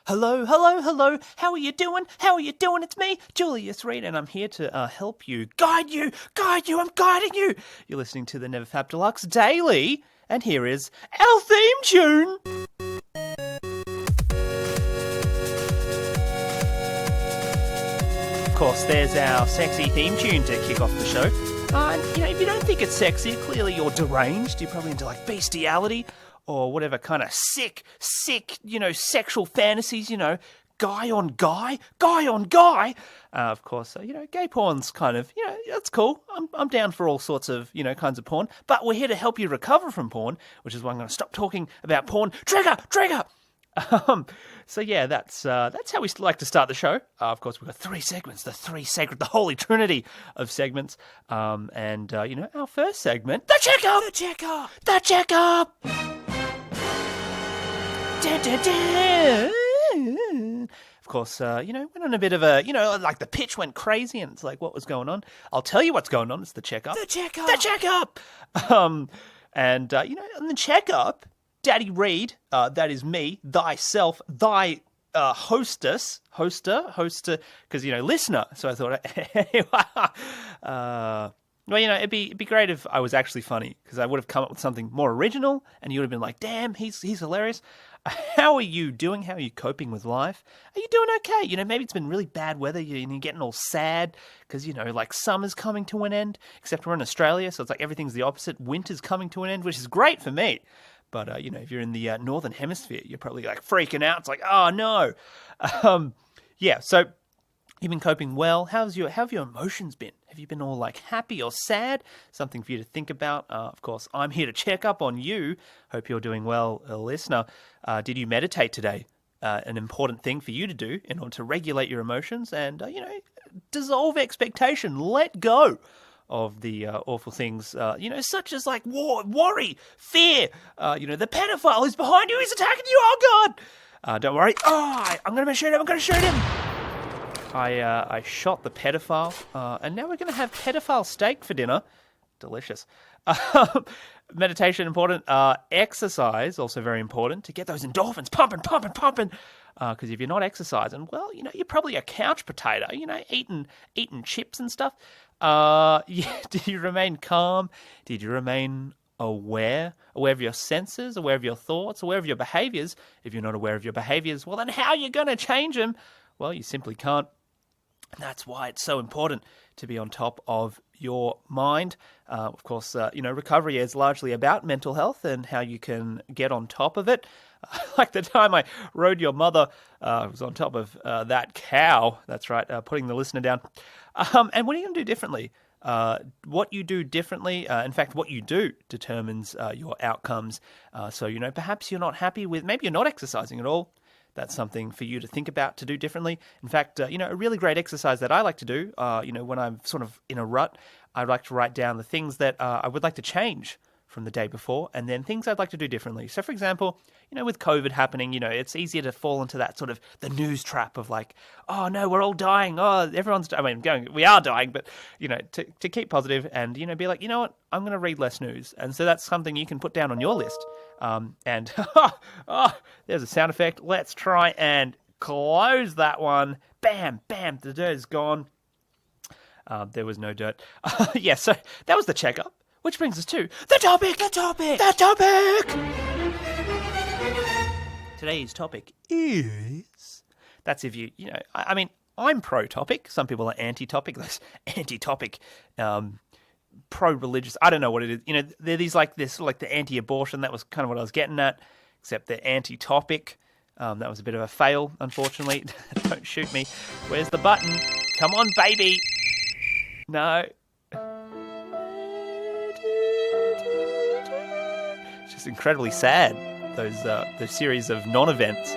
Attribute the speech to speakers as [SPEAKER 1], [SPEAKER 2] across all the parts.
[SPEAKER 1] Hello, hello, hello. How are you doing? How are you doing? It's me, Julius Reed, and I'm here to help you, guide you. I'm guiding you. You're listening to the NeverFap Deluxe Daily, and here is our theme tune. Of course, there's our sexy theme tune to kick off the show. And, if you don't think it's sexy, clearly you're deranged. You're probably into, bestiality or whatever kind of sick, sexual fantasies, guy on guy. Of course, gay porn's kind of, that's cool. I'm down for all sorts of, kinds of porn. But we're here to help you recover from porn, which is why I'm going to stop talking about porn. Trigger! So yeah, that's how we like to start the show. Of course, we've got three segments, the holy trinity of segments. Our first segment, the checkup. Of course, went on a bit of a, the pitch went crazy and it's like, what was going on? I'll tell you what's going on. It's the checkup. And the checkup, Daddy Reed, that is me, thyself, thy hoster, because, listener. So I thought, it'd be great if I was actually funny, because I would have come up with something more original, and you would have been like, damn, he's hilarious. How are you doing? How are you coping with life? Are you doing okay? Maybe it's been really bad weather, you're getting all sad, because, summer's coming to an end, except we're in Australia, so it's like everything's the opposite. Winter's coming to an end, which is great for me. But, if you're in the northern hemisphere, you're probably freaking out. It's like, oh, no. So you've been coping well. How have your emotions been? Have you been all happy or sad? Something for you to think about. Of course, I'm here to check up on you. Hope you're doing well, listener. Did you meditate today? An important thing for you to do in order to regulate your emotions and, dissolve expectation. Let go of the awful things, such as worry, fear, the pedophile is behind you, he's attacking you, oh God! Don't worry, I'm going to shoot him, I shot the pedophile, and now we're going to have pedophile steak for dinner. Delicious. Meditation important, exercise also very important to get those endorphins pumping, because if you're not exercising, well, you're probably a couch potato, eating chips and stuff. Did you remain calm? Did you remain aware of your senses, aware of your thoughts, aware of your behaviors? If you're not aware of your behaviors, well, then how are you going to change them? Well, you simply can't. And that's why it's so important to be on top of your mind. Of course, recovery is largely about mental health and how you can get on top of it. Like the time I rode your mother, was on top of that cow. That's right, putting the listener down. And what are you going to do differently? What you do differently, in fact, what you do determines your outcomes. So, perhaps you're not happy with, maybe you're not exercising at all. That's something for you to think about, to do differently. In fact, a really great exercise that I like to do, when I'm sort of in a rut, I like to write down the things that I would like to change from the day before, and then things I'd like to do differently. So, for example, with COVID happening, it's easier to fall into that sort of the news trap of oh no, we're all dying. Oh, everyone's, we are dying, but, to keep positive and, be like, you know what, I'm going to read less news. And so that's something you can put down on your list. And there's a sound effect. Let's try and close that one. Bam, bam, the dirt is gone. There was no dirt. So that was the checkup. Which brings us to the topic. Today's topic is, that's if I'm pro-topic. Some people are anti-topic. That's anti-topic, pro-religious. I don't know what it is. They're these the anti-abortion. That was kind of what I was getting at, except they're anti-topic. That was a bit of a fail, unfortunately. Don't shoot me. Where's the button? Come on, baby. No. It's incredibly sad, those series of non-events.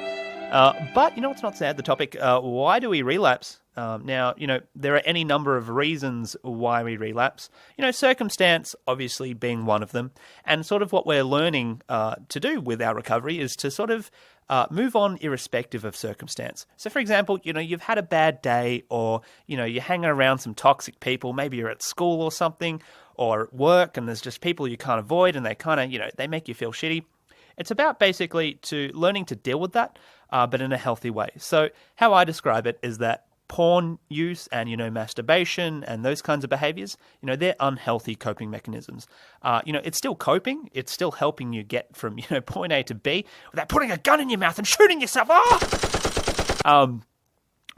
[SPEAKER 1] But what's not sad? The topic, why do we relapse? Now, there are any number of reasons why we relapse. Circumstance obviously being one of them. And sort of what we're learning to do with our recovery is to sort of move on irrespective of circumstance. So, for example, you've had a bad day, or, you're hanging around some toxic people. Maybe you're at school or something, or at work, and there's just people you can't avoid, and they kind of, they make you feel shitty. it's about basically to learning to deal with that, but in a healthy way. So how I describe it is that porn use and, masturbation and those kinds of behaviors, they're unhealthy coping mechanisms. It's still coping. It's still helping you get from, point A to B without putting a gun in your mouth and shooting yourself.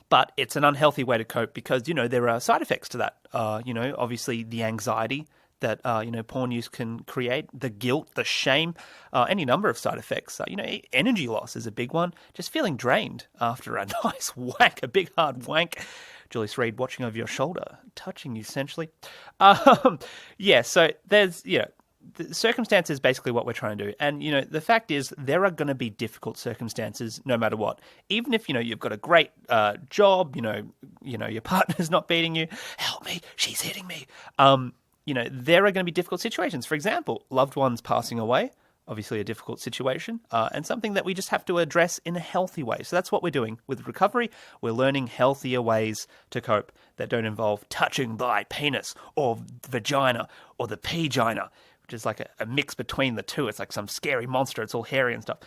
[SPEAKER 1] But it's an unhealthy way to cope because, there are side effects to that. Obviously the anxiety that, porn use can create, the guilt, the shame, any number of side effects. Energy loss is a big one. Just feeling drained after a nice whack, a big hard wank. Julius Reed watching over your shoulder, touching you essentially. So there's, the circumstance is basically what we're trying to do. And, the fact is there are going to be difficult circumstances no matter what. Even if, you've got a great job, your partner's not beating you. Help me, she's hitting me. There are going to be difficult situations. For example, loved ones passing away, obviously a difficult situation, and something that we just have to address in a healthy way. So that's what we're doing with recovery. We're learning healthier ways to cope that don't involve touching thy penis or vagina or the pegina, which is like a mix between the two. It's like some scary monster. It's all hairy and stuff.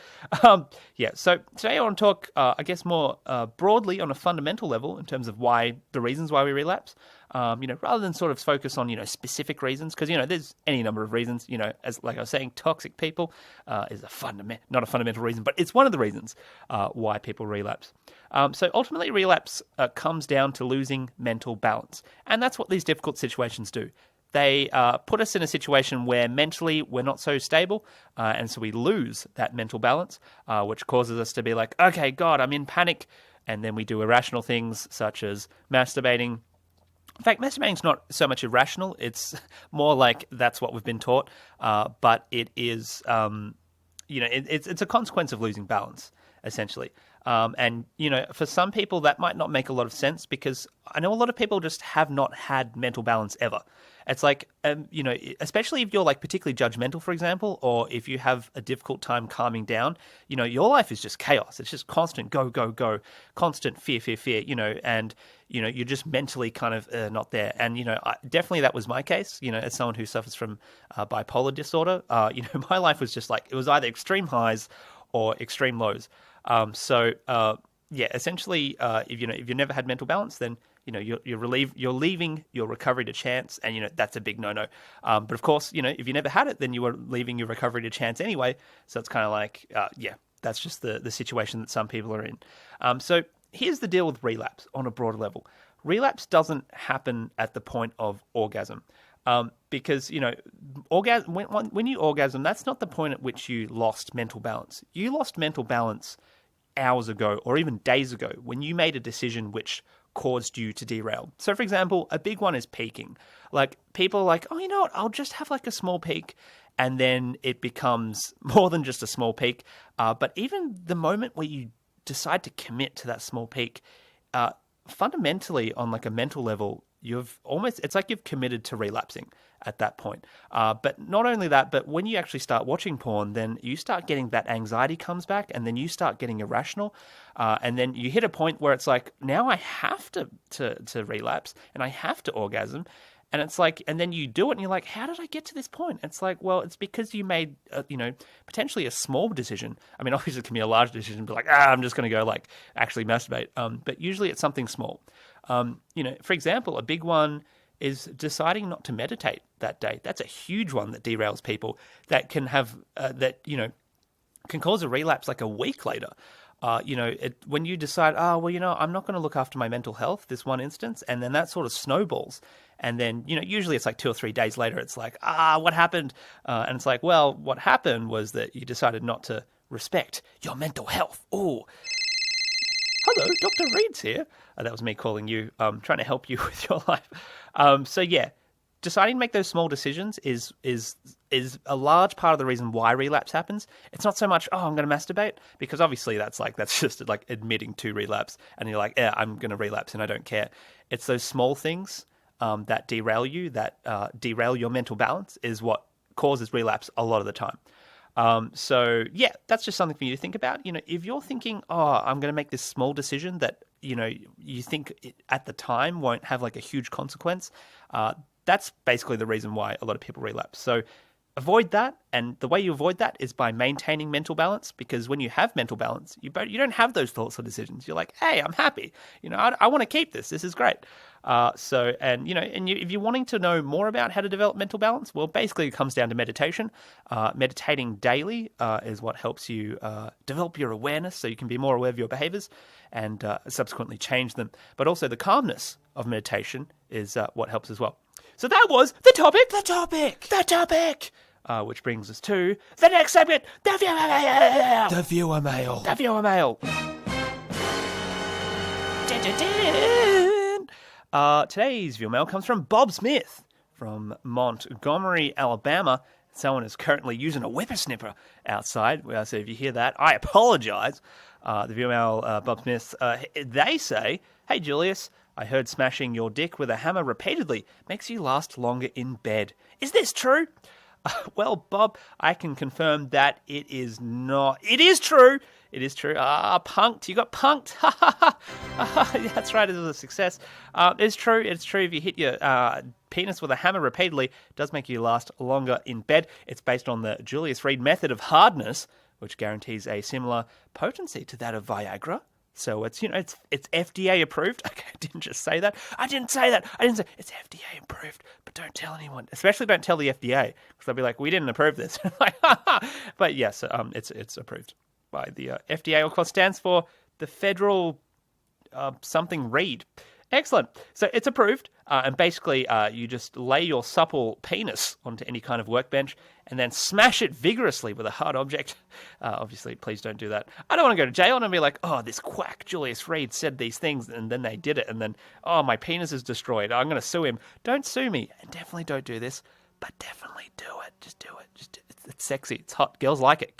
[SPEAKER 1] So today I want to talk, I guess, more broadly on a fundamental level in terms of the reasons why we relapse. Rather than sort of focus on, specific reasons, because, there's any number of reasons, as like I was saying, toxic people is not a fundamental reason, but it's one of the reasons why people relapse. So ultimately relapse comes down to losing mental balance. And that's what these difficult situations do. They put us in a situation where mentally we're not so stable, and so we lose that mental balance, which causes us to be like, okay, God, I'm in panic, and then we do irrational things such as masturbating. In fact, masturbating's not so much irrational. It's more like that's what we've been taught. But it is, it's a consequence of losing balance, essentially. And for some people, that might not make a lot of sense because I know a lot of people just have not had mental balance ever. It's like, especially if you're like particularly judgmental, for example, or if you have a difficult time calming down, your life is just chaos. It's just constant go, go, go, constant fear, fear, fear, and, you're just mentally kind of not there. And, definitely that was my case, as someone who suffers from bipolar disorder, my life was just like, it was either extreme highs or extreme lows. Essentially, if you've never had mental balance, then you're leaving your recovery to chance, and that's a big no-no. But of course, if you never had it, then you were leaving your recovery to chance anyway. So it's kind of like, that's just the situation that some people are in. So here's the deal with relapse on a broader level. Relapse doesn't happen at the point of orgasm. Because, orgasm, when you orgasm, that's not the point at which you lost mental balance. You lost mental balance hours ago or even days ago when you made a decision which caused you to derail. So, for example, a big one is peaking. Like, people are like, oh, you know what, I'll just have like a small peak, and then it becomes more than just a small peak. But even the moment where you decide to commit to that small peak, fundamentally on like a mental level, it's like you've committed to relapsing at that point. But not only that, but when you actually start watching porn, then you start getting that anxiety comes back, and then you start getting irrational. And then you hit a point where it's like, now I have to relapse and I have to orgasm. And it's like, and then you do it and you're like, how did I get to this point? It's like, well, it's because you made, potentially a small decision. I mean, obviously it can be a large decision, but like, I'm just going to go like actually masturbate. But usually it's something small. For example, a big one is deciding not to meditate that day. That's a huge one that derails people, that can have, can cause a relapse like a week later. When you decide, I'm not going to look after my mental health, this one instance, and then that sort of snowballs. And then, usually it's like 2 or 3 days later, it's like, what happened? And it's like, well, what happened was that you decided not to respect your mental health. Oh, hello, Dr. Reed's here. That was me calling you, trying to help you with your life. Deciding to make those small decisions is a large part of the reason why relapse happens. It's not so much, I'm going to masturbate, because obviously that's just like admitting to relapse, and you're like, yeah, I'm going to relapse and I don't care. It's those small things that derail you, that derail your mental balance, is what causes relapse a lot of the time. That's just something for you to think about. If you're thinking, I'm going to make this small decision that, you think at the time won't have like a huge consequence, that's basically the reason why a lot of people relapse. So avoid that. And the way you avoid that is by maintaining mental balance, because when you have mental balance, you don't have those thoughts or decisions. You're like, hey, I'm happy. I want to keep this. This is great. If you're wanting to know more about how to develop mental balance, well, basically it comes down to meditation. Meditating daily is what helps you develop your awareness so you can be more aware of your behaviors and subsequently change them. But also the calmness of meditation is what helps as well. So that was the topic. Which brings us to the next segment, the viewer mail. Today's viewer mail comes from Bob Smith from Montgomery, Alabama. Someone is currently using a whippersnipper outside. So if you hear that, I apologize. The viewer mail, Bob Smith, they say, "Hey Julius, I heard smashing your dick with a hammer repeatedly makes you last longer in bed. Is this true?" Well, Bob, I can confirm that it is not. It is true. Punked. You got punked. That's right. It was a success. It's true. It's true. If you hit your penis with a hammer repeatedly, it does make you last longer in bed. It's based on the Julius Reed method of hardness, which guarantees a similar potency to that of Viagra. So it's FDA approved. Okay, I didn't just say that. I didn't say it's FDA approved, but don't tell anyone. Especially don't tell the FDA, because they'll be like, we didn't approve this. But yes, it's approved by the FDA, of course, stands for the Federal something Reed. Excellent. So it's approved, and basically you just lay your supple penis onto any kind of workbench and then smash it vigorously with a hard object. Obviously, please don't do that. I don't want to go to jail and be like, oh, this quack Julius Reed said these things, and then they did it, and then, oh, my penis is destroyed. I'm going to sue him. Don't sue me, and definitely don't do this, but definitely do it. Just do it. It's sexy. It's hot. Girls like it.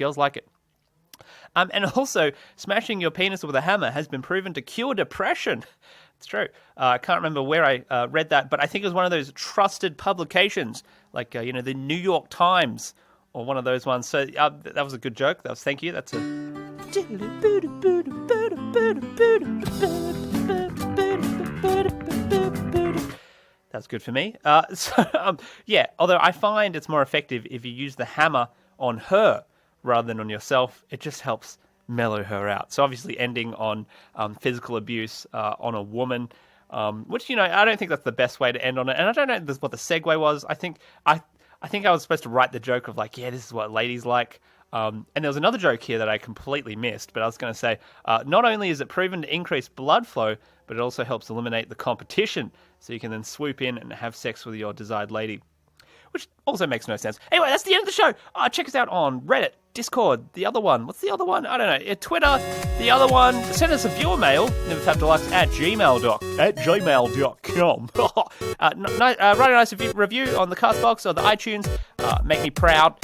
[SPEAKER 1] And also, smashing your penis with a hammer has been proven to cure depression. It's true. I can't remember where I read that, but I think it was one of those trusted publications, like, the New York Times or one of those ones. So that was a good joke. Thank you. That's a... That's good for me. Although I find it's more effective if you use the hammer on her rather than on yourself. It just helps mellow her out. So obviously ending on physical abuse on a woman, which, I don't think that's the best way to end on it. And I don't know what the segue was. I think I was supposed to write the joke of like, yeah, this is what ladies like. And there was another joke here that I completely missed, but I was going to say, not only is it proven to increase blood flow, but it also helps eliminate the competition. So you can then swoop in and have sex with your desired lady, which also makes no sense. Anyway, that's the end of the show. Check us out on Reddit, Discord, the other one. What's the other one? I don't know. Twitter, the other one. Send us a viewer mail, NeverFap Deluxe at gmail.com. Write a nice review on the Castbox or the iTunes. Make me proud.